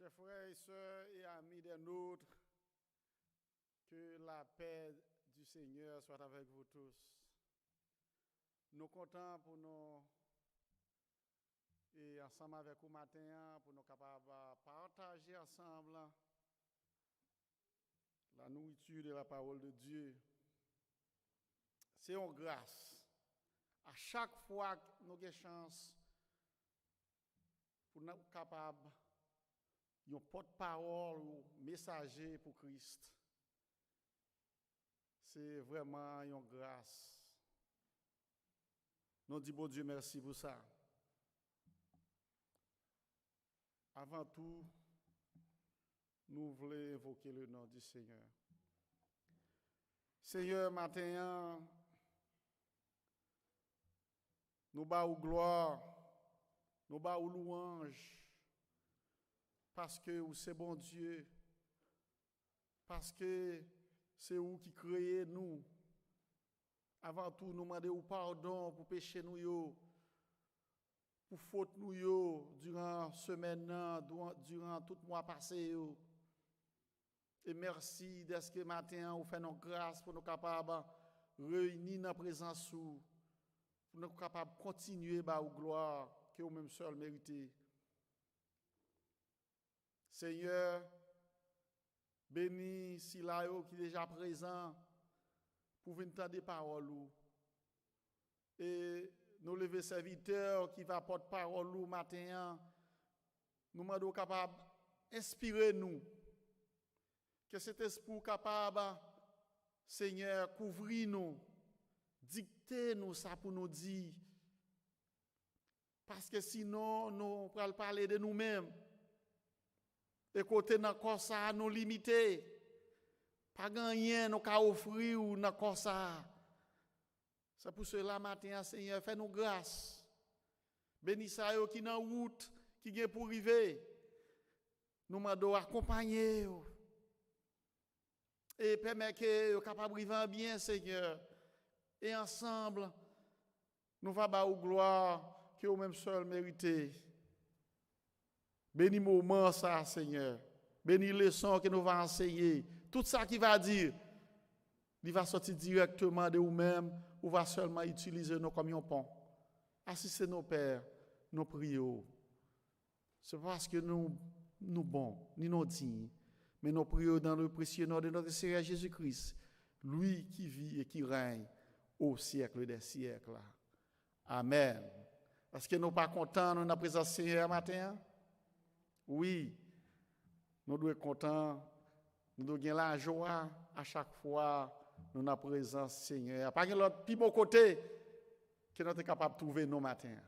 Chers frères et sœurs et amis des nôtres, que la paix du Seigneur soit avec vous tous. Nous sommes contents pour nous et ensemble avec vous matin pour nous capables de partager ensemble la nourriture de la parole de Dieu. C'est une grâce. À chaque fois que nous avons chance pour nous capables un porte-parole ou messager pour Christ. C'est vraiment une grâce. Nous disons bon Dieu merci pour ça. Avant tout, nous voulons évoquer le nom du Seigneur. Seigneur, matin, nous bâtons gloire, nous bâtons louange. Parce que c'est bon Dieu, parce que c'est vous qui créez nous. Avant tout, nous demandons pardon pour pécher nous, pour faute nous durant la semaine, durant tout le mois passé. Et merci d'être que matin, vous faites nos grâces pour nous capables de réunir dans la présence, pour nous capables de continuer à la gloire que vous-même seul méritez. Seigneur, bénis Silayo qui est déjà présent pour venir entendre des paroles. Et nous lever serviteurs qui va porter parole matin, nous demandons capable d'inspirer nous. Que cet esprit capable, Seigneur, couvrir nous, dicter nous ça pour nous dire. Parce que sinon, nous pourrons parler de nous-mêmes. Et côté dans corps ça nous limiter. Pas gagner nous ca offrir ou dans corps ça. C'est pour cela matin Seigneur fais nous grâce. Bénis ça yo qui dans route qui vient pour arriver. Nous mandons accompagner et permettre que yo capable arriver bien Seigneur. Et ensemble nous va ba ou gloire que vous même seul méritez. Bénis moment ça, Seigneur. Bénis les leçons que nous allons enseigner. Tout ça qu'il va dire, il va sortir directement de vous-même ou va seulement utiliser nous comme un pont. Assistez nos pères, nos prions. C'est parce que nous bons, ni nous dignes, mais nous prions dans le précieux nom de notre Seigneur Jésus-Christ, lui qui vit et qui règne au siècle des siècles. Amen. Est-ce que nous ne sommes pas contents de notre présence Seigneur matin? Oui, nous devons être contents, nous devons avoir la joie à chaque fois nous avons la présence Seigneur. Pas de l'autre plus beau côté que nous sommes capables de trouver nos matins.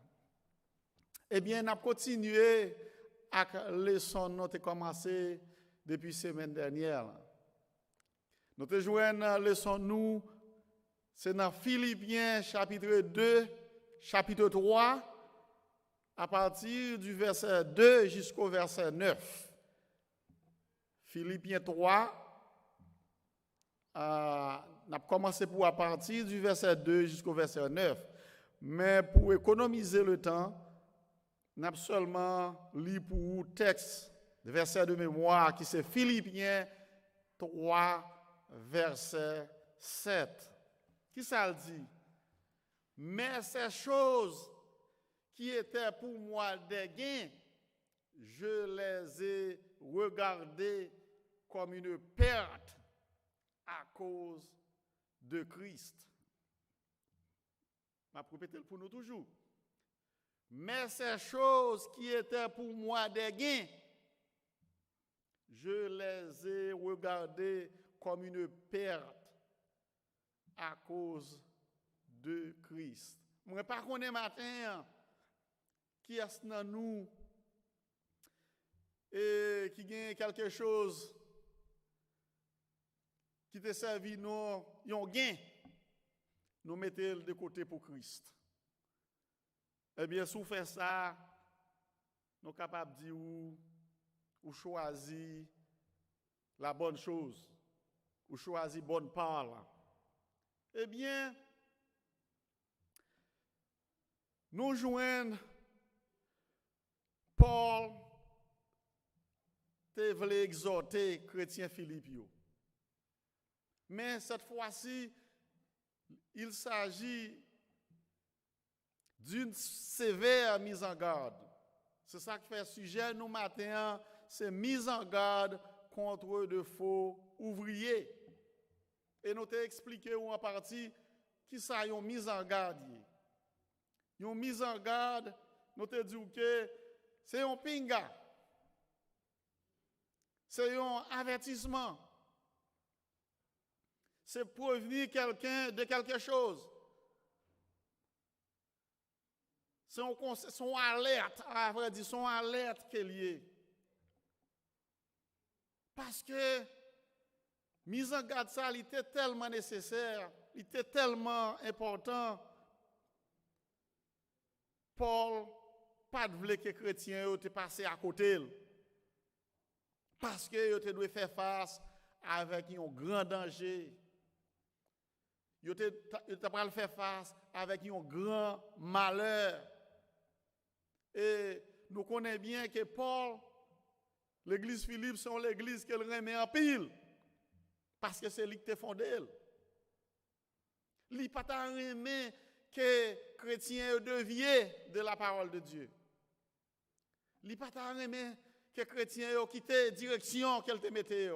Eh bien, nous avons continué avec la leçon que nous avons commencé depuis la semaine dernière. Nous avons joué la leçon, c'est dans Philippiens chapitre 2, chapitre 3. À partir du verset 2 jusqu'au verset 9. Philippiens 3, on a commencé à partir du verset 2 jusqu'au verset 9. Mais pour économiser le temps, on a seulement lu pour le texte, le verset de mémoire, qui c'est Philippiens 3, verset 7. Qui ça le dit? Mais ces choses qui étaient pour moi des gains, je les ai regardés comme une perte à cause de Christ. Je vais répéter pour nous toujours. Mais ces choses qui étaient pour moi des gains, je les ai regardées comme une perte à cause de Christ. Je ne sais pas qu'on est matin. Qui est dans nous et qui gagne quelque chose qui te servi nous un gain, nous mettons de côté pour Christ. Eh bien, si vous faites ça, nous sommes capables de dire ou choisir la bonne chose, ou choisir bonne parole. Eh bien, nous joignons Paul te voulait exhorter chrétien Philippe. Mais cette fois-ci, il s'agit d'une sévère mise en garde. C'est ça qui fait sujet nous matin, c'est mise en garde contre de faux ouvriers. Et nous t'ai expliqué en partie qui ça une mise en garde. Une mise en garde, nous t'ai dit que c'est un pinga. C'est un avertissement. C'est prévenir quelqu'un de quelque chose. Son alerte, à vrai dire, son alerte qu'elle y est. Parce que mise en garde ça, il était tellement nécessaire, il était tellement important. Paul, pas de voulait que les chrétiens aient passé à côté. Parce que ils doivent faire face avec un grand danger. Ils doivent faire face avec un grand malheur. Et nous connaissons bien que Paul, l'église Philippe, c'est l'église qu'elle remet en pile. Parce que c'est lui qui a fondé. Il n'a pas remis que les chrétiens deviennent de la parole de Dieu. Il n'a pas remis que les chrétiens ont quitté la direction qu'elle te mettait.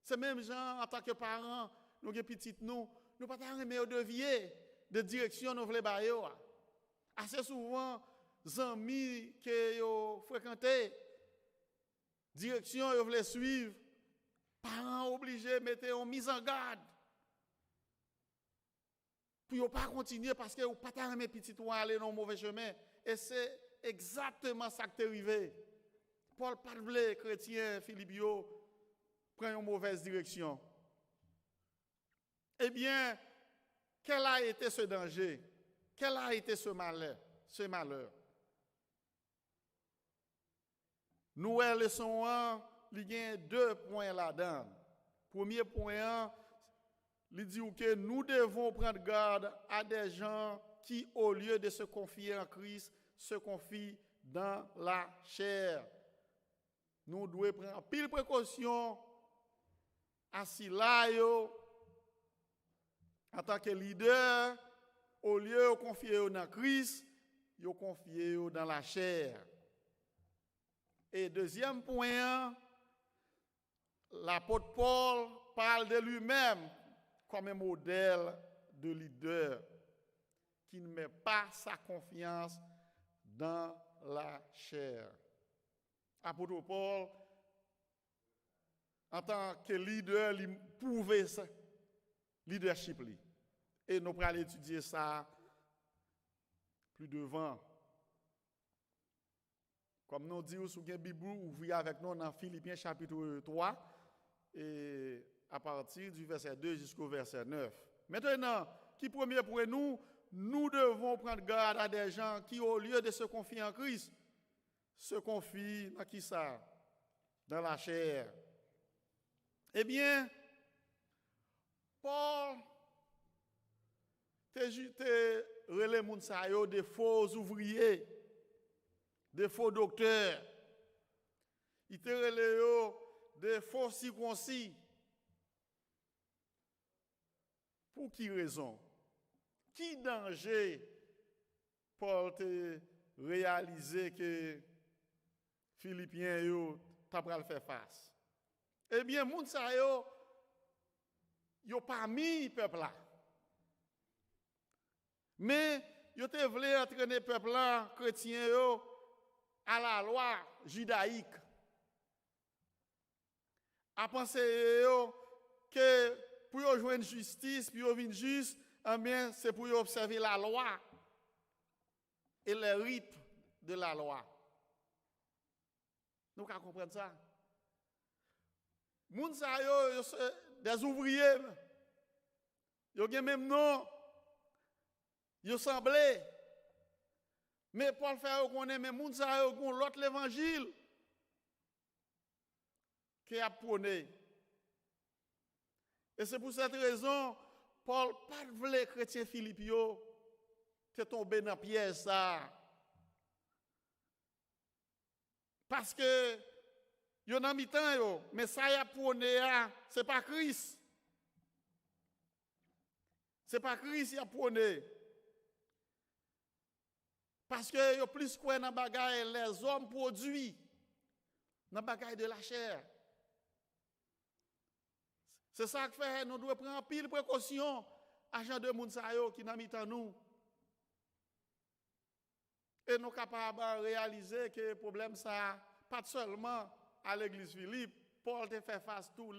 C'est même gens, en tant que parents, nous sommes petits, nous ne pas remis devier de direction nous voulons bailler. Assez souvent, les amis que vous fréquentez, direction vous voulez suivre, parents obligés de mettre en mise en garde. Pour ne pas continuer parce que vous ne pas remis petit ou aller dans le mauvais chemin. Et c'est exactement ça qui est arrivé. Paul pas voulait chrétien Philippe prendre une mauvaise direction. Eh bien, quel a été ce danger? Quel a été ce malheur? Nous, leçon 1, il y a 2 points là-dedans. Premier point, il dit que nous devons prendre garde à des gens qui, au lieu de se confier en Christ, se confient dans la chair. Nous devons prendre pile précaution à cela en tant que leader, au lieu de confier dans Christ, ils confient dans la chair. Et deuxième point, l'apôtre Paul parle de lui-même comme un modèle de leader qui ne met pas sa confiance dans la chair. L'apôtre Paul, en tant que leader, il prouvait ça, leadership. Et nous allons étudier ça plus devant. Comme nous disons sur la Bible, ouvrez avec nous dans Philippiens chapitre 3, et à partir du verset 2 jusqu'au verset 9. Maintenant, qui premier pour nous? Nous devons prendre garde à des gens qui, au lieu de se confier en Christ, se confient dans qui ça? Dans la chair. Eh bien, Paul te relève moun sa yo des faux ouvriers, des faux docteurs. Il te relève des faux circoncis. Pour qui raison? Qui danger Paul te réaliser que Philippiens yo t'a pral faire face? Eh bien, moun sa yo pas mis peuple là. Mais yo te voulait entraîner peuple là, chrétien yo, à la loi judaïque. À penser yo que pour yo jouer une justice, pour yo venir juste, eh bien, c'est pour yo observer la loi et les rites de la loi. Nous pouvons comprendre ça. Moun sa yo des ouvriers. Yo gen même nom. Yo semblé. Mais Paul fait reconnaître mais moun sa yo gon l'autre l'évangile qui a prôné. Et c'est pour cette raison Paul pas voulait chrétien Philippe yo te tomber dans piège ça. Parce que Yo nan mi-temps yo, mais ça y a prôné, c'est pas Christ. C'est pas Christ qui a prôné. Parce que yo plus quoi dans bagaille les hommes produits dans bagaille de la chair. C'est ça que fait nous devons prendre pile précaution agent de moun sa yo qui nan mi-temps nous. Et nous capables de réaliser que le problème ça pas seulement à l'église Philippe, Paul te fait face tout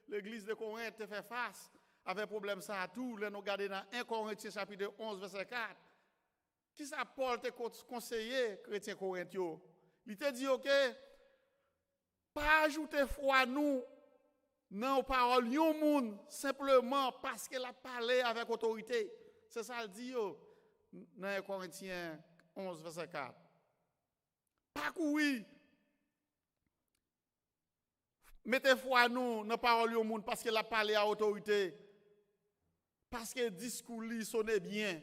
l'église de Corinthe te fait face avec problème ça à tout, là nous regarder dans 1 Corinthiens chapitre 11 verset 4. Qui ça Paul te conseillé chrétien Corinthio? Il te dit OK, pas ajouter foi nous non paroles yon moun simplement parce qu'elle a parlé avec autorité. C'est ça le dit dans 1 Corinthiens 11 verset 4. Pas courir. Mettez foi nous dans paroles yon moun parce qu'elle a parlé à autorité. Parce que le discours li sonne bien.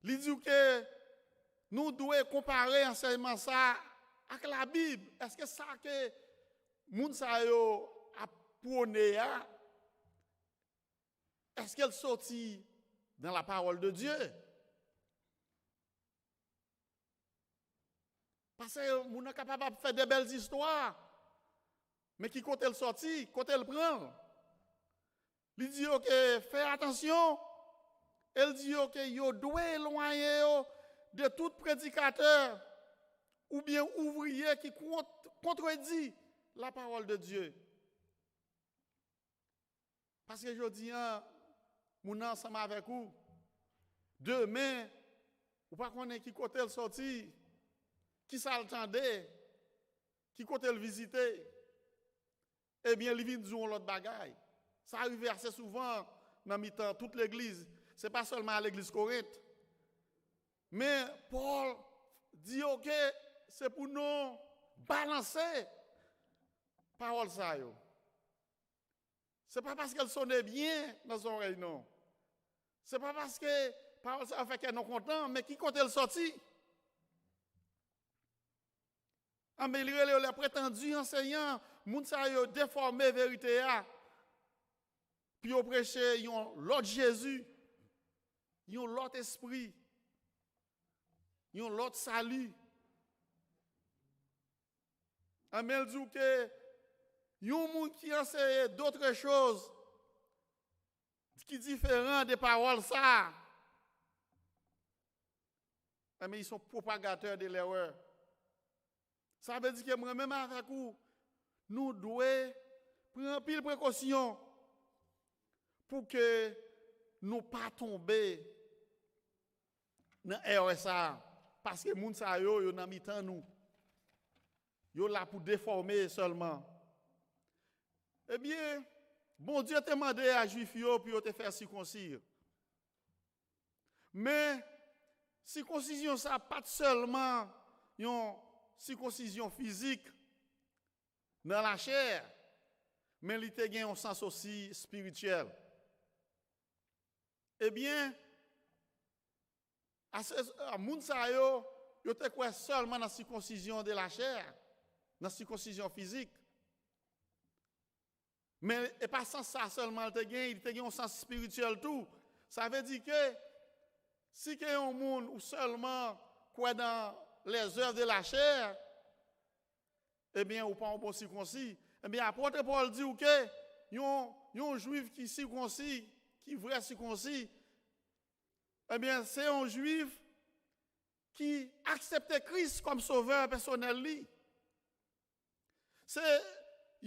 Il dit que nous devons comparer enseignement ça avec la Bible. Est-ce que ça que moun sa yo a prôné est-ce qu'elle sortit dans la parole de Dieu? Parce que moun est capable de faire des belles histoires. Mais qui côté elle sorti, côté elle prend. Il dit OK, fais attention. Elle dit OK, yo doit éloigner de tout prédicateur ou bien ouvrier qui contredit la parole de Dieu. Parce que je dis, mon ensemble avec vous, demain, ou pas connaître qui côté elle sorti, qui ça l'attendait, qui côté elle visiter, eh bien, il vient de jouer l'autre bagaille. Ça arrive assez souvent dans mi-temps, toute l'église. Ce n'est pas seulement à l'église Corinthe. Mais Paul dit, OK, c'est pour nous balancer parole ça. Ce n'est pas parce qu'elle sonnait bien dans son oreille, non. Ce n'est pas parce que parole ça fait qu'elle est content, mais qui compte elle sorti? Améliorer les prétendus enseignants, moun sa yo déformé vérité a. Puis au prêcher l'autre Jésus, l'autre esprit, l'autre salut. Amel dit que yon moun qui enseigne d'autres choses qui différent des paroles ça. Mais ils sont propagateurs de l'erreur. Ça veut dire que moi-même avec vous, nous devons prendre pile précaution pour que nous ne pas tomber dans l'erreur. Parce que les gens sont dans mi-temps nous. Ils sont là pour déformer seulement. Eh bien, bon Dieu t'a demandé à Juifs pour te faire circoncire. Mais circoncision, ça pas seulement une circoncision physique dans la chair, mais il y a un sens aussi spirituel. Eh bien, à moun sa yo te quoi seulement dans la circoncision de la chair, dans la circoncision physique. Mais et pas sans ça seulement il te un sens spirituel tout. Ça veut dire que si que un monde ou seulement quoi dans les œuvres de la chair, eh bien ou pas un bon circoncis, eh bien apôtre Paul dit que yon juif qui circoncis, qui vrai circoncis, eh bien c'est un juif qui accepte Christ comme sauveur personnel. C'est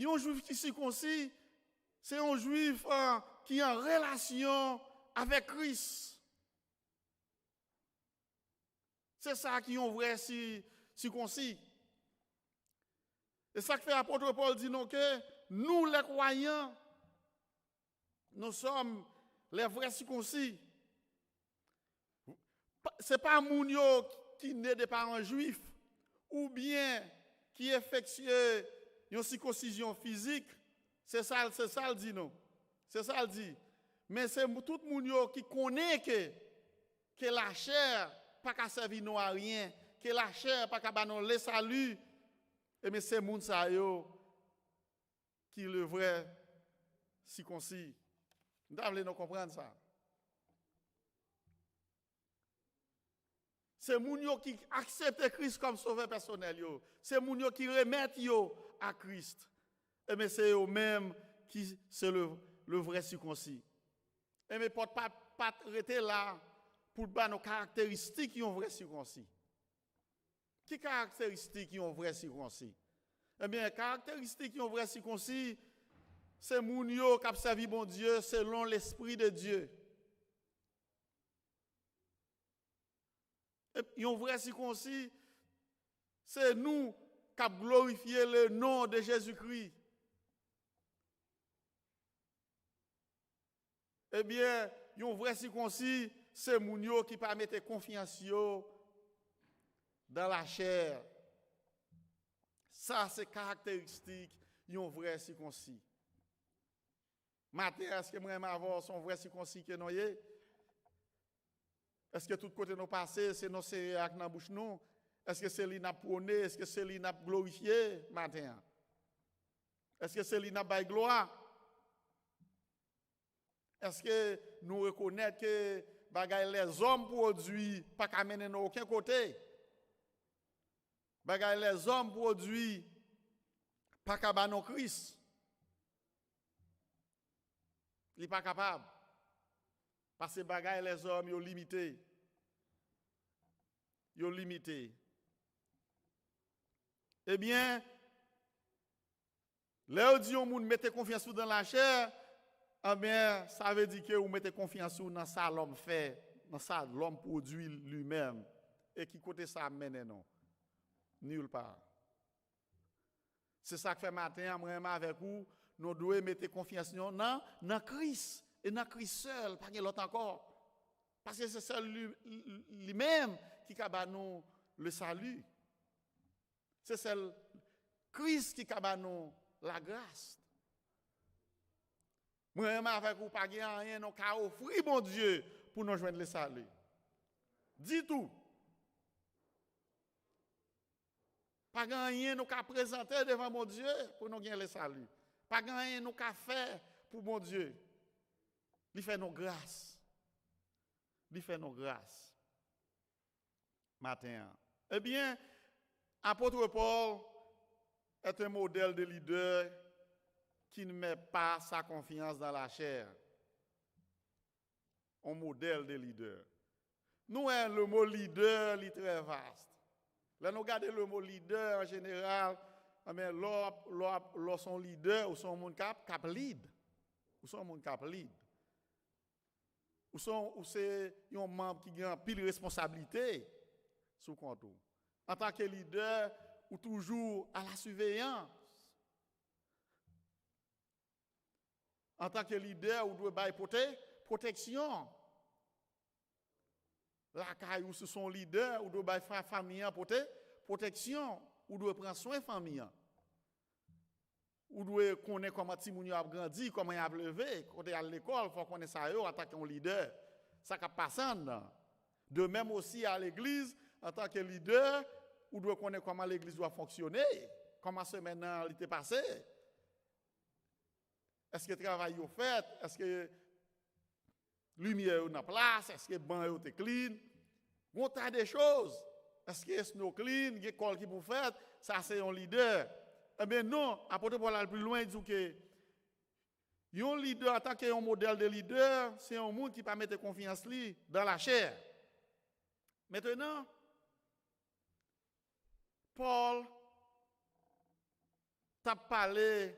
un juif qui circoncis, c'est un juif qui est en relation avec Christ. C'est ça qui est un vrai circoncis. Et ça que fait l'apôtre Paul dit non que nous les croyants, nous sommes les vrais circoncis. Ce n'est pas Mounio qui naît des parents juifs ou bien qui effectue une circoncision physique. C'est ça le dit non. C'est ça le dit. Mais c'est tout Mounio qui connaît que la chair pas qu'à servir nous à rien, que que la chair pas capable le salut, et mais c'est moun sa yo qui le vrai circoncis. Nous devons comprendre ça. C'est moun yo qui accepte Christ comme sauveur personnel yo. C'est moun yo qui remettent yo à Christ. Et mais c'est eux même qui c'est le vrai circoncis. Et mais pas rester là pour ba nos caractéristiques qui ont vrai circoncis. Qui caractéristiques qui ont vrai circoncis? Eh bien, caractéristiques qui ont vrai circoncis, c'est moun yo qui servi bon Dieu selon l'esprit de Dieu. Et un vrai circoncis, c'est nous qui avons glorifié le nom de Jésus-Christ. Eh bien, un vrai circoncis, c'est moun yo qui pas mettre confiance dans la chair. Ça, c'est caractéristique d'un vrai circoncis. Matin, est-ce que moi avoir son vrai circoncis que nous y? Est-ce que tout côté nous passé, c'est nos céréales dans la bouche nous? Est-ce que c'est lui n'a prôné? Est-ce que c'est lui n'a glorifié matin? Est-ce que c'est lui n'a bail gloire? Est-ce que nous reconnaissons que bagay les hommes produits pas qu'à mener nous aucun côté? Bagay les hommes produits pas qu'à ban Christ? Il n'est pas capable. Parce que bagay les hommes sont limités. Ils sont limités. Eh bien, là où dit on mettez confiance dans la chair, eh bien, ça veut dire que vous mettez confiance dans ça l'homme fait, dans ça l'homme produit lui-même. Et qui côté ça mène non? Nulle part. C'est ça que fait matin, moi avec vous, nous devons mettre confiance dans Christ. Et dans Christ seul, pas l'autre encore. Parce que c'est seul lui-même qui a nous le salut. C'est seul Christ qui a nous la grâce. Moi-même avec vous, pas rien, nous avons offert bon Dieu pour nous joindre le salut. Dis tout. Pas rien nous avons présenté devant mon Dieu pour nous gagner le salut. Pas rien nous avons fait pour mon Dieu. Il fait nos grâces. Il fait nos grâces. Matin. Eh bien, apôtre Paul est un modèle de leader qui ne met pas sa confiance dans la chair. Un modèle de leader. Nous, le mot leader est très vaste. Là, nous regardons le mot leader en général, mais lorsqu'on son leader ou son monde cap lead. Ou son monde cap lead. Ou c'est un membre qui a pile responsabilité sous compte. En tant que leader, ou toujours à la surveillance. En tant que leader, ou doit bailler protection. La caille ou sous son leader, ou doit bailler famille protection, ou doit prendre soin de famille. Ou doit connaître comment Timounio a grandi, comment il a levé, quand il est à l'école, il faut connaître ça en tant qu'un leader. Ça qui passe. De même aussi à l'église, en tant que leader, ou doit connaître comment l'église doit fonctionner, comment ce maintenant il était passé. Est-ce que le travail est fait? Est-ce que lumière est en place? Est-ce que le banc est clean? Il y a tas de choses. Est-ce que snow clean? Il y a quoi qui vous fait? Ça, c'est un leader. Eh bien non, apôtre Paul aller plus loin, il dit que un leader, en tant qu'un modèle de leader, c'est un monde qui peut mettre confiance dans la chair. Maintenant, Paul t'a parlé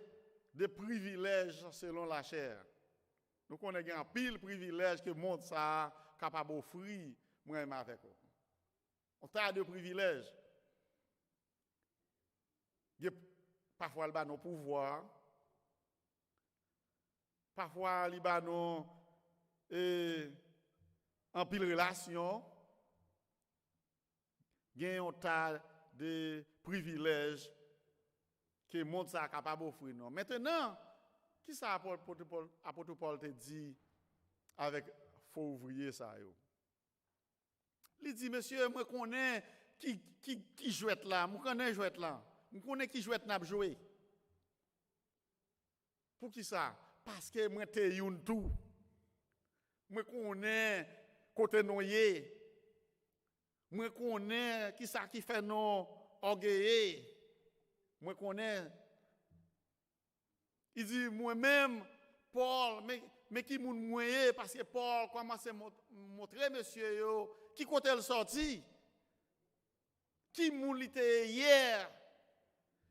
de privilèges selon la chair. Nous connaissons un pile privilège que le monde ça capable d'offrir moi-même avec vous. On a de privilèges. Parfois, il y a nos pouvoirs. Parfois, il y a nos en pile relation. Il y a un tas de privilèges que le monde est capable d'offrir. Maintenant, qui ça apôtre Paul te dit avec faux ouvrier ça? Il dit, monsieur, moi connais qui joue là, je connais jouet là. Je connais qui joue n'a joué. Pour qui ça? Parce que moi te youn tout. Moi connais côté noyé. Moi connais qui ça qui fait non orgueilleux. Moi connais. Il dit moi-même Paul mais qui moun moyen parce que Paul commence à montrer monsieur yo qui côté le sorti. Qui moun était hier.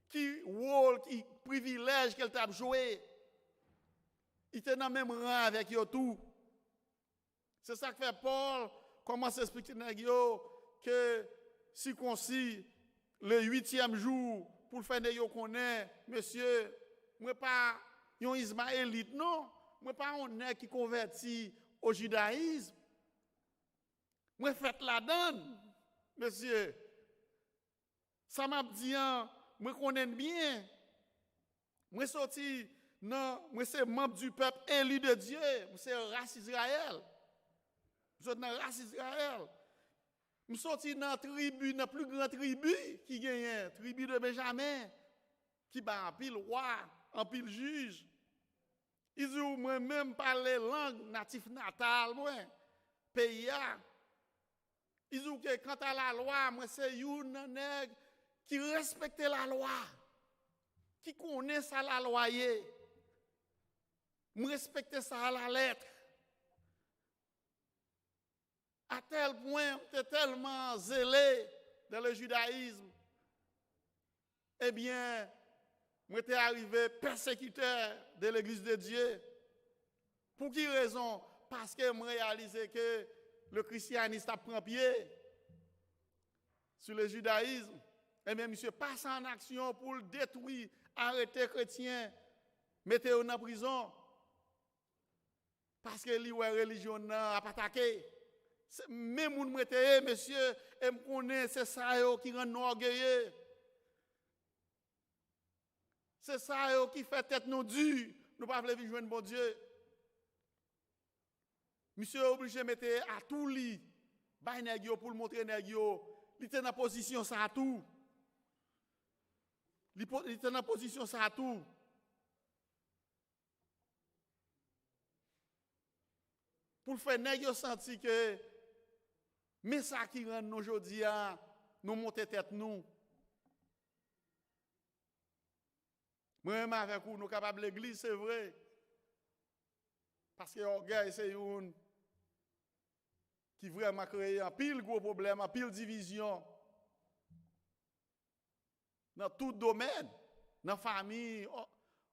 Qui rôle, qui privilège qu'elle t'a joué. Il était dans le même rang avec eux tout. C'est ça que fait Paul commence à expliquer que si concis le 8e jour pour faire des yo connaît monsieur moi pas un ismaélite non, moi pas un nèg qui converti au judaïsme. Moi fait la donne monsieur. Ça m'a dit moi connais bien. Moi sorti non, moi c'est membre du peuple élu de Dieu, moi c'est race Israël. Je suis dans la race Israël. Je suis sorti dans la tribu, dans la plus grande tribu qui gagne, tribu de Benjamin, qui bat en pile roi, en pile juge. Ils ont moi-même parlé langue natif natale, moi, pays. Ils ont que quant à la loi, moi c'est un nègre qui respecte la loi, qui connaît ça la loi. Moi respecte ça à la lettre. À tel point, tu es tellement zélé dans le judaïsme. Eh bien, moi t'es arrivé persécuteur de l'église de Dieu. Pour quelle raison? Parce que je réalisé que le christianisme a pris pied sur le judaïsme. Eh bien, monsieur passe en action pour le détruire, arrêter les chrétiens, mettez eux en prison. Parce que la religion n'a pas attaqué. Même moun mwete, monsieur, et me connaît, c'est ça qui rend nous orgueilleux. C'est ça qui fait tête nous dure. Nous ne pouvons pas vivre joindre bon Dieu. Monsieur est obligé de mettre à tout lit, pour le montrer nègyo. Il était dans position ça à tout. Il était dans position ça à tout. Pour faire nègyo sentir que mais ça qui rend nous aujourd'hui nous monter tête nous. Moi-même avec vous, nous sommes capables de l'église, c'est vrai. Parce que l'orgueil, c'est une qui vraiment crée un pile gros problème, un pile division. Dans tout domaine. Dans la famille,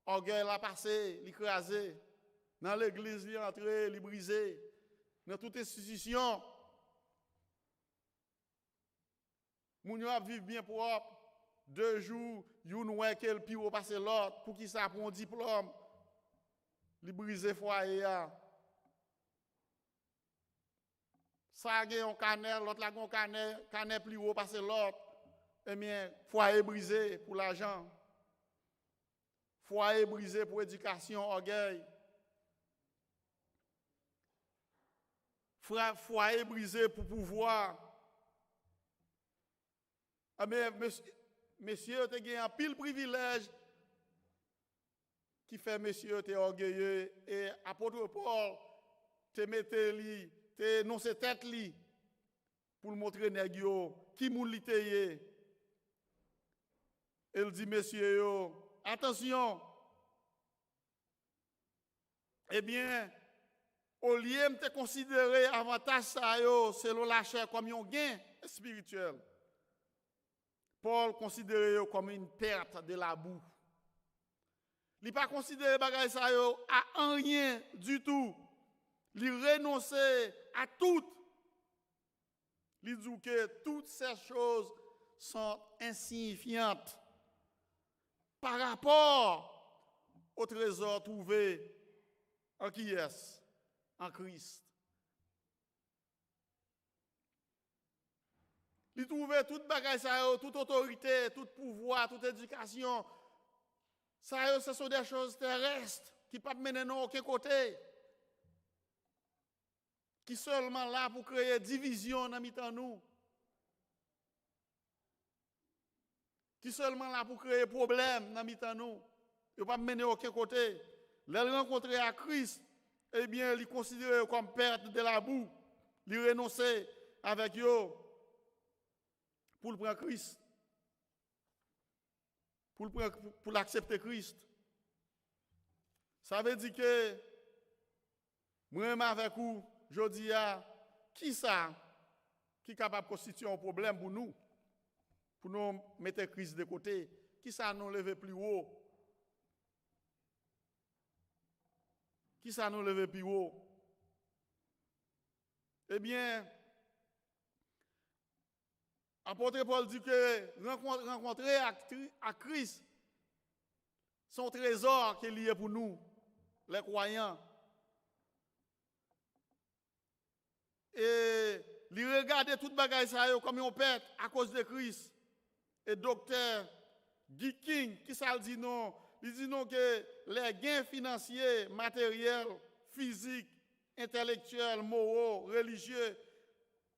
l'orgueil l'a passé, l'écrasé. Dans l'église, il est entré, il est brisé. Dans toute institution. Moun yo vivre bien propre. 2 jours, yon ouais quel pire passer l'autre pour qui ça prend un diplôme. Li briser foyer a. Ça gagne un canel, l'autre la gon canel plus haut passer l'autre. Eh bien, foyer brisé pour l'argent. Foyer brisé pour éducation, orgueil. Foyer brisé pour pouvoir. Ah mais monsieur, tu as gagné un pile privilège qui fait monsieur tu orgueilleux et apôtre Paul te mette li, te non c'est tête li pour le montrer nèg yo qui moun li teye. Elle dit monsieur yo, attention. Eh bien, au lieu de te considérer avantage ça yo selon la chair comme un gain spirituel. Paul considérait comme une perte de la boue. Il n'a pas considéré bagay sa yo à rien du tout. Il renonçait à tout. Il dit que toutes ces choses sont insignifiantes par rapport au trésor trouvé en qui est? En Christ. Il trouvait toute bagaille, toute autorité, tout pouvoir, toute éducation. Ça, ce sont des choses terrestres qui ne peuvent pas mener nous aucun côté. Qui seulement là pour créer division dans nous. qui seulement là pour créer problème dans mitan nous. Il ne pas mener aucun côté. Les rencontrer à Christ, eh bien, il considère comme perte de la boue. Il renoncer avec eux pour le prendre Christ. Pour l'accepter Christ. Ça veut dire que moi-même avec vous, je dis qui ça qui est capable de constituer un problème pour nous mettre Christ de côté, qui ça nous lever plus haut, qui ça nous lever plus haut. Eh bien, apôtre Paul dit que rencontrer à Christ, son trésor qui est lié pour nous, les croyants. Et lui regarder toute bagaille ça comme on pète à cause de Christ. Et docteur Guy King, qui ça dit non? Il dit non que les gains financiers, matériels, physiques, intellectuels, moraux, religieux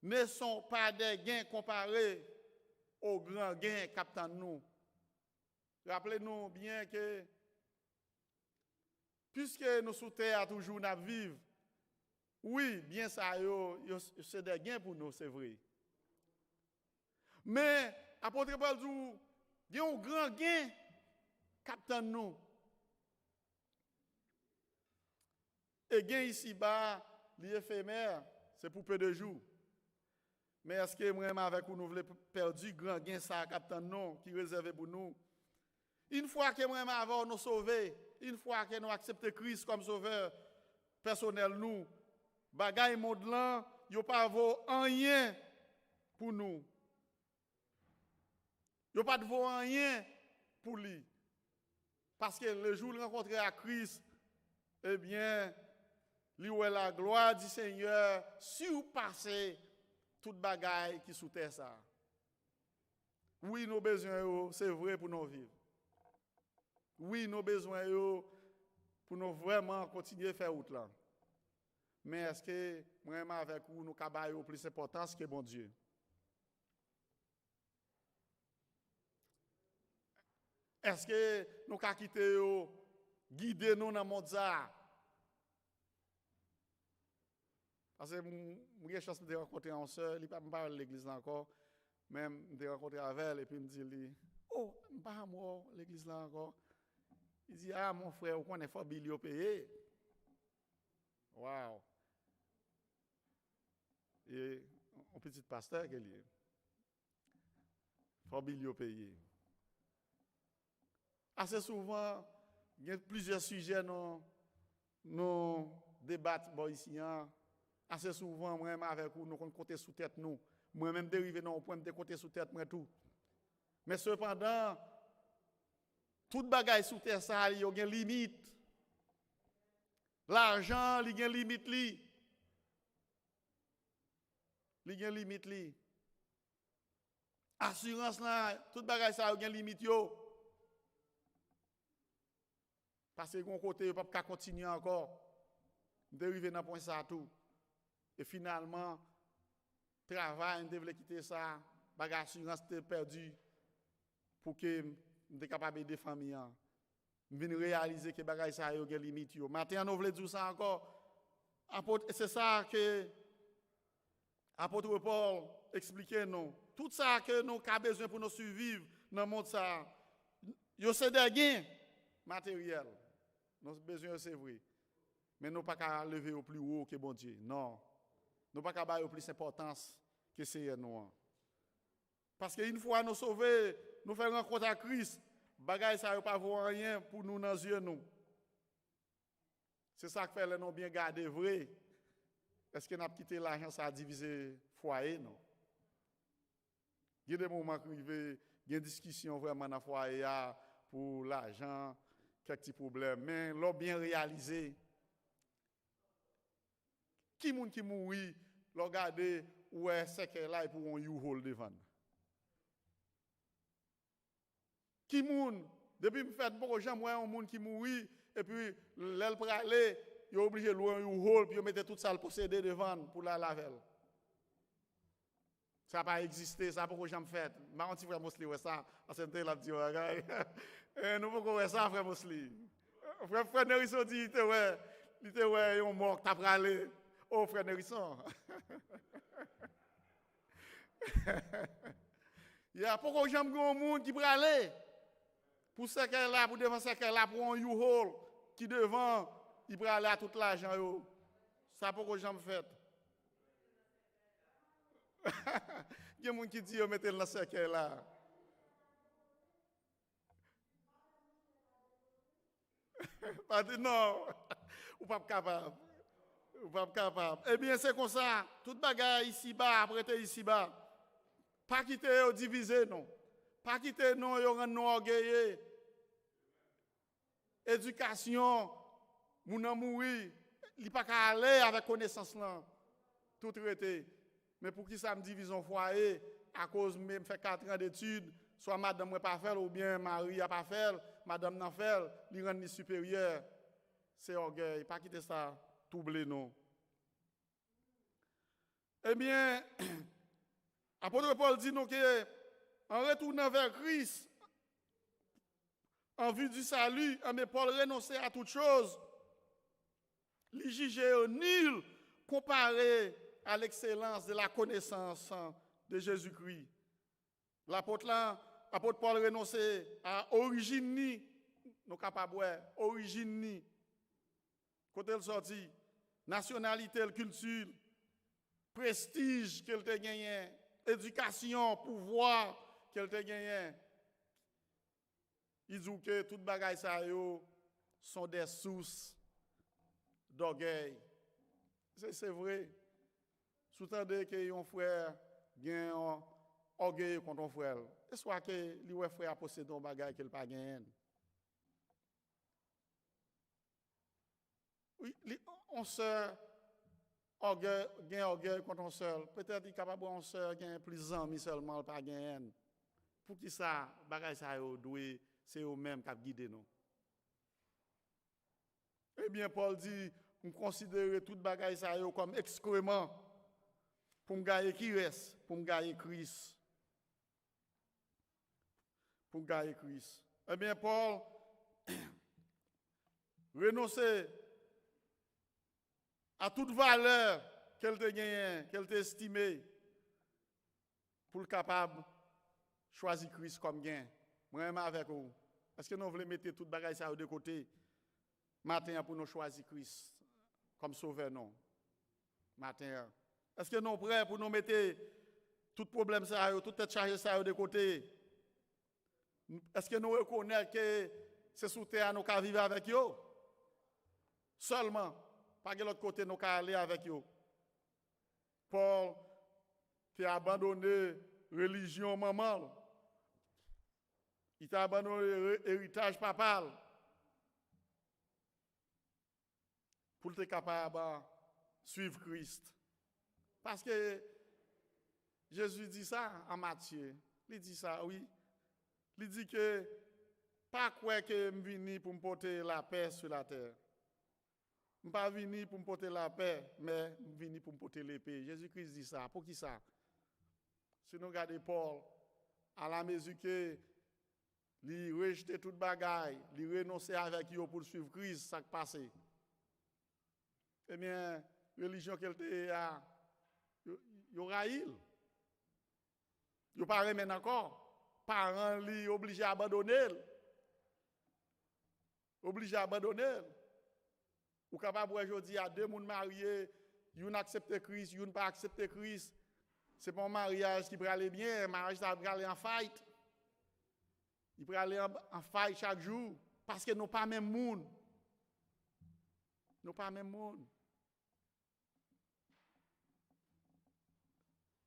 ne sont pas des gains comparés aux grands gains qu'attendent nous. Rappelez-nous bien que puisque nous sous terre toujours nous vivons, oui, bien ça, c'est des gains pour nous, c'est vrai. Mais, apôtre Paul dit, il y a un grand gain qu'attend nous. Et gain ici-bas, l'éphémère, c'est pour peu de jours. Mais est-ce que moi-même avec vous, nous voulons perdre grand gain ça qu'attend nous, qui est réservé pour nous? Une fois que moi-même avant nous sauver, une fois que nous acceptons Christ comme sauveur personnel nous, bagay monde là, yo pas vaut rien pour nous. Yo pas de vaut rien pour lui. Parce que le jour où il rencontrait à Christ, eh bien, lui où est la gloire du Seigneur surpasser toute bagaille qui sous terre ça. Oui, nos besoins, c'est vrai pour nous vivre. Oui, nos besoins, pour nous vraiment continuer à faire route là. Mais est-ce que, moi-même avec vous, nous avons plus d'importance que bon Dieu? Est-ce que nous avons quitté, guider nous dans le monde ça? Parce que j'ai eu chance de rencontrer une soeur, il ne parle pas de l'église là encore, même de rencontrer avec elle, et puis il me dit, oh, je ne parle pas de l'église là encore. Il dit, ah, mon frère, on est fort billet payé. Wow. Et un petit pasteur qui est lié. Fort billet payé. Assez souvent, il y a plusieurs sujets nous débattons ici. Assez souvent, moi-même avec vous, nous comptons sous tête nous. Moi-même dérivé dans un point de côté sous tête moi tout. Mais cependant, toute bagaille sous terre ça, il y a une limite. L'argent, il y a une limite li. Il y a une limite li. Assurance là, toute bagaille ça, il y a une limite yo. Parce que mon côté, pas qu'à continuer encore. Dériver dans point ça tout. Et finalement, travail, on devait quitter ça, bagage assurance était perdu pour que nous soyons capables d'aider les familles. Nous venons réaliser que bagage ça a des limites. Maintenant, nous voulons dire ça encore. C'est ça que l'apôtre Paul expliquait nous. Tout ça que nous avons besoin pour nous survivre dans le monde, c'est des gains matériels. Nous avons besoin, c'est vrai. Mais nous ne pouvons pas lever au plus haut que bon Dieu. Non. Nous ne pouvons pas donner plus d'importance que c'est nous. Parce qu'une fois nous sauvés, nous faisons rencontre à Christ, bagay ça ne pas voir rien pour nous dans les yeux. C'est ça qui fait que nous bien garder vrai. Est-ce que nous avons quitté l'argent, ça a divisé foyer? Non. Il y a des moments où il y a une discussion vraiment dans le foyer pour l'argent, quelques petits problèmes. Mais l'on bien réalisé. Qui moun qui mourit, regardez où est ce qu'elle là pour un U-Haul devant. Qui moun, depuis me fait beaucoup de gens, moi un monde qui mourit et puis l'aile pour aller, il est obligé de louer un U-Haul puis il mettait tout ça le posséder devant pour la laver. Ça n'a pas existé, ça n'a pas jamais fait. Je ne sais pas si frère Mosley ouais ça. Parce que l'a dit, nous ne pouvons pas ça, frère Mosley. Frère Nérisson dit, il était ouais, on mort, t'as pralé. Oh, frère Nérisson. Il y a pourquoi j'aime un monde qui pralé. Pour ce qu'elle là, pour devant ce qu'elle là, pour un U-Haul qui devant, il pralé à tout l'argent. Ça pourquoi j'aime fait. Il y a des gens qui disent, mettez le cercle là. Non, ou pas capable. Ou pas capable. Eh bien, c'est comme ça. Toute bagarre ici-bas, après ici-bas. Pas quitter diviser, non. Pas quitter, non, yon rend nous orgueilleux. Éducation, moun nan mouri, il pas qu'à aller avec connaissance là. Tout traité. Mais pour qui ça me divise en foyer, à cause même fait 4 ans d'études, soit madame n'a pas fait ou bien Marie n'a pas fait, madame n'a fait, il rend ni supérieur. C'est orgueil, pas quitter ça, tout blé non. Eh bien, apôtre Paul dit nous que en retournant vers Christ, en vue du salut, mais Paul renonçait à toute chose. Il jugeait nul comparé à l'excellence de la connaissance de Jésus-Christ. L'apôtre Paul renonçait à origine ni, nous capables origine ni. Côté le sorti, nationalité, culture, prestige qu'elle te gagné, éducation, pouvoir qu'elle te gagné. Ils disent que toutes bagailles ça sont des sources d'orgueil. C'est vrai. Sous-tendez que un frère gagne orgueil contre un frère. Et soit que le frère possède un bagage qu'il pas gagne. Oui, on sœur gagne orgueil contre un seul. Peut-être qu'il est capable un sœur gagne plus d'amis seulement pas gagne. Pour qui ça bagage ça doué c'est eux-mêmes qui guident nous. Eh bien Paul dit on considère toute bagage ça comme excrément pour me gagner qui reste, pour me gagner Christ. Pour gagner Christ. Eh bien, Paul renonçait à toute valeur qu'elle te gagne, qu'elle t'estime, pour le capable choisir Christ comme gain. Moi-même avec vous. Est-ce que nous voulons mettre toute bagage ça de côté matin pour nous choisir Christ comme sauveur non? Matin. Est-ce que nous sommes prêts pour nous mettre tout problème ça, toute tête chargée ça de côté? Est-ce que nous reconnaissons que c'est sous terre nous qu'à vivre avec eux? Seulement, pas de l'autre côté nous qu'à aller avec eux. Paul qui a abandonné religion maman. Il a abandonné héritage papal. Pour être capable de suivre Christ. Parce que Jésus dit ça en Matthieu. Il dit ça, oui. Il dit que pas quoi que je venu pour me porter la paix sur la terre. Je ne suis pas venu pour me porter la paix, mais je suis venu pour me porter l'épée. Jésus-Christ dit ça. Pour qui ça? Si nous regardons Paul, à la mesure que il rejetait toute bagaille, il renonçait avec eux pour suivre Christ, ça qui passé. Eh bien, religion qu'elle était à, il aura il. Il pas remettre encore. Parents li obligé à abandonner. Obligé à abandonner. Ou capable aujourd'hui à deux personnes mariées, une accepte Christ, une pas accepter Christ. C'est pas un mariage qui peut aller bien, un mariage qui peut aller en fight. Il peut aller en fight chaque jour parce que nous pas même monde. Nous pas même monde.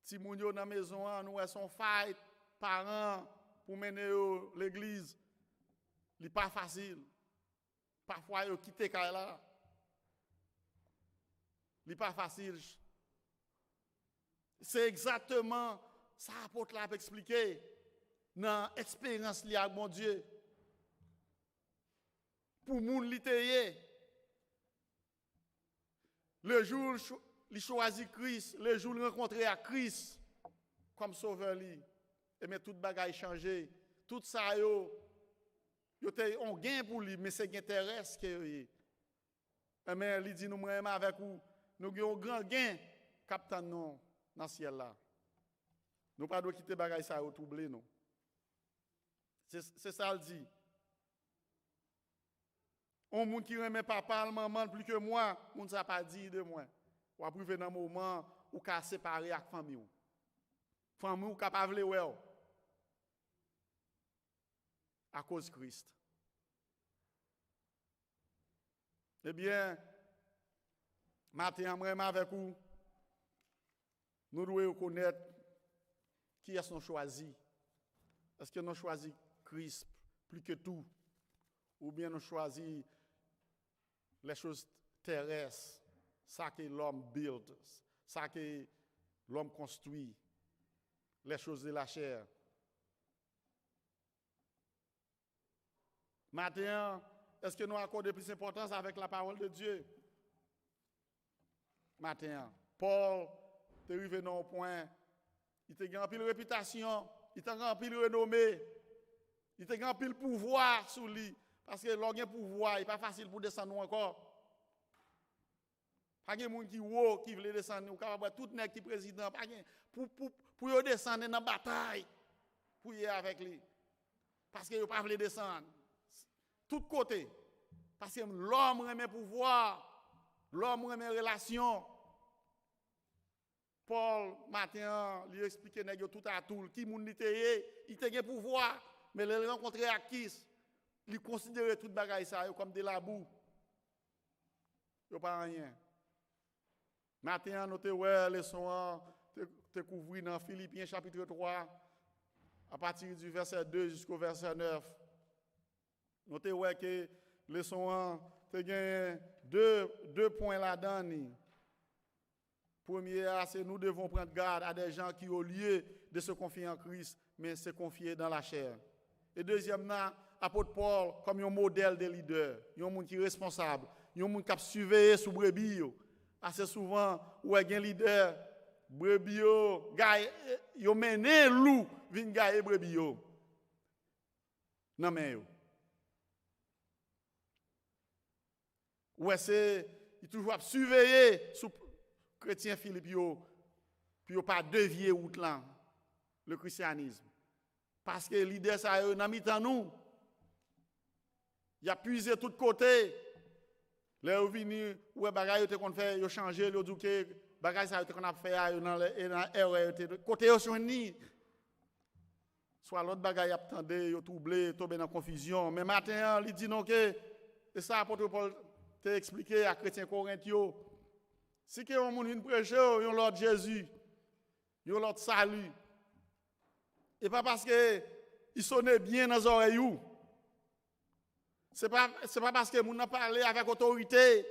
Si moun yo dans maison nous son fight parents pour mener l'église, il pas facile. Parfois yo quitter là. Il pas facile. C'est exactement ça apôtre l'a expliqué dans expérience li avec mon Dieu. Pour moun li teye. Le jour il choisit Christ, le jour il rencontre à Christ comme sauveur li, et mais tout bagaille changé, tout ça yo on gain pour lui, mais c'est gain terrestre que mais il dit nous même avec vous, nous avons un grand gain captant nous dans le ciel là. Nous pas doit quitter bagaille ça ou troubler nous. C'est ça le dit. On monde qui remet papa, maman plus que moi, on ça pas dit de moi. Ou après dans un moment où ka séparer avec famille ou. Famille ou capable vle ouais. À cause de Christ. Eh bien, matin vraiment avec vous, nous devons connaître qui est-ce nous choisi. Est-ce que nous choisi Christ plus que tout, ou bien nous choisi les choses terrestres, ça que l'homme build, ça que l'homme construit, les choses de la chair. Maintenant, est-ce que nous accordons plus d'importance avec la parole de Dieu? Maintenant, Paul est arrivé dans un point, il a gagné une réputation, il a gagné une renommée, il a gagné le pouvoir sur lui. Parce que l'on a un pouvoir, il n'est pas facile pour descendre encore. Pas de gens qui veulent descendre, tout le monde qui est président, pour descendre dans la bataille, pour y aller avec lui. Parce qu'ils ne veulent pas descendre. Tout côté. Parce que l'homme remet pouvoir, l'homme remet relation. Paul, matin, lui expliquait tout à tout, qui moun li teye, il a pouvoir, mais le rencontrer à qui, il considérait tout bagaille ça comme de la boue. Il n'y a pas rien. Matin, nous avons leçon te couvrir dans Philippiens chapitre 3, à partir du verset 2 jusqu'au verset 9. Nous avons que leçon te gagne deux points là-dedans. Premier, c'est nous devons prendre garde à des gens qui, au lieu de se confier en Christ, mais se confier dans la chair. Et deuxièmement, apôtre Paul, comme un modèle de leader, un monde qui est responsable, un monde qui a surveillé sous brebis. Assez souvent, où il y a un leader, brebis, il mène loup, vient gagner brebis. Non, mais ouais, c'est, il toujours surveiller sous chrétien Philippe, puis il pas dévier route là, le christianisme. Parce que l'idée, ça n'a mis en nous. Il a puisé de tous côtés. Là, il venu, ouais, bagaille, qu'on fait, il a changé, il a dit que bagaille, ça qu'on a fait, dans l'erreur, côté, il a changé. Soit l'autre bagaille, attendait, il a troublé, tombé dans la confusion. Mais maintenant, il dit non, que, et ça, apôtre Paul t'a expliqué à chrétien Corinthiens. Si quelqu'un vient prêcher, il y a l'autre Jésus, il y a l'autre salut. Et pas parce qu'il sonnait bien dans les oreilles. Ce n'est pas parce que nous avons parlé avec autorité.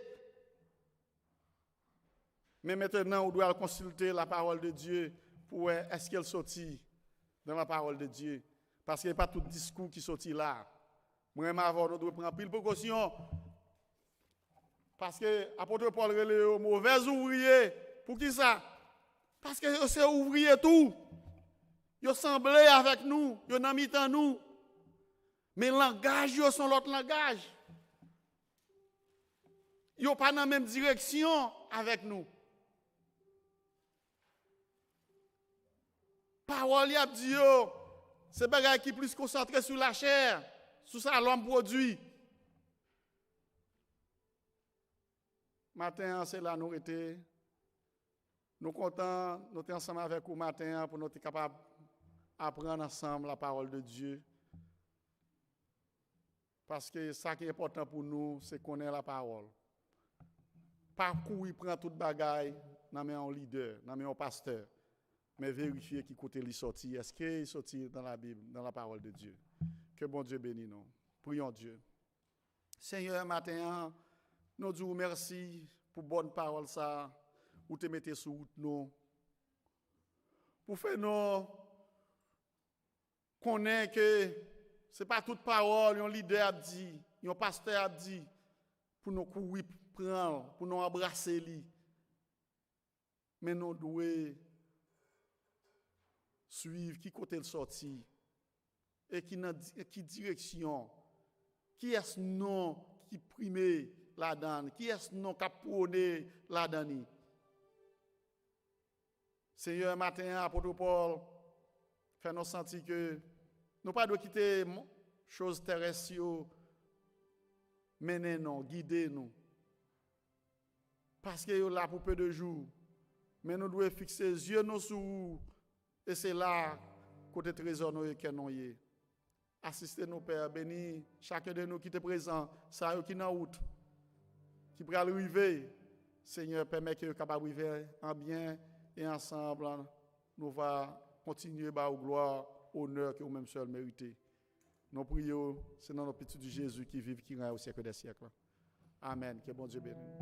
Mais maintenant, on doit consulter la parole de Dieu pour voir est-ce qu'elle sortit dans la parole de Dieu. Parce qu'il n'y a pas tout discours qui sortit là. Moi-même, avant, nous devons prendre pile précaution. Parce que l'apôtre Paul relève au mauvais ouvrier. Pour qui ça? Parce que c'est ouvrier tout. Ils semblent avec nous, ils ont mis en nous. Mais le langage, ils sont l'autre langage. Ils n'ont pas dans la même direction avec nous. Parole, il a dit, c'est bagage qui est plus concentré sur la chair, sur ça l'homme produit. Matin, c'est là nous étions. Nous contents, nous sommes ensemble avec vous matin pour nous être capables d'apprendre ensemble la parole de Dieu. Parce que ça qui est important pour nous, c'est connaître la parole. Pas courir prendre toute bagaille dans un leader, dans un pasteur, mais vérifier qui côté il sorti. Est-ce qu'il sorti dans la Bible, dans la parole de Dieu? Que bon Dieu bénisse nous. Prions Dieu. Seigneur, matin, nous disons merci pour bonne parole ça, pour te mettre sur route nous. Pour faire nous connaître que ce n'est pas toute parole, un leader a dit, un pasteur a dit, pour nous courir, prendre, pour nous embrasser lui. Mais nous devons suivre, qui côté le sorti, et qui direction, qui est-ce non qui primé la donne, qui est-ce non qui a prôné la donne. Seigneur, matin, apôtre Paul, fait nous sentir que nous pas de quitter choses terrestres, mener nous, guider nous. Parce que nous là pour peu de jours. Mais nous devons fixer les yeux sur vous. Et c'est là, côté trésor, nous que nous y. Assistez nos pères, bénis chacun de nous qui est présent, ça qui est dans la route, qui pourra arriver. Seigneur, permet que nous capables d'arriver en bien et ensemble, nous va continuer à gloire, honneur que nous-mêmes seuls méritez. Nous prions, c'est dans le petit de Jésus qui vit, qui règne au siècle des siècles. Amen. Que bon Dieu bénisse.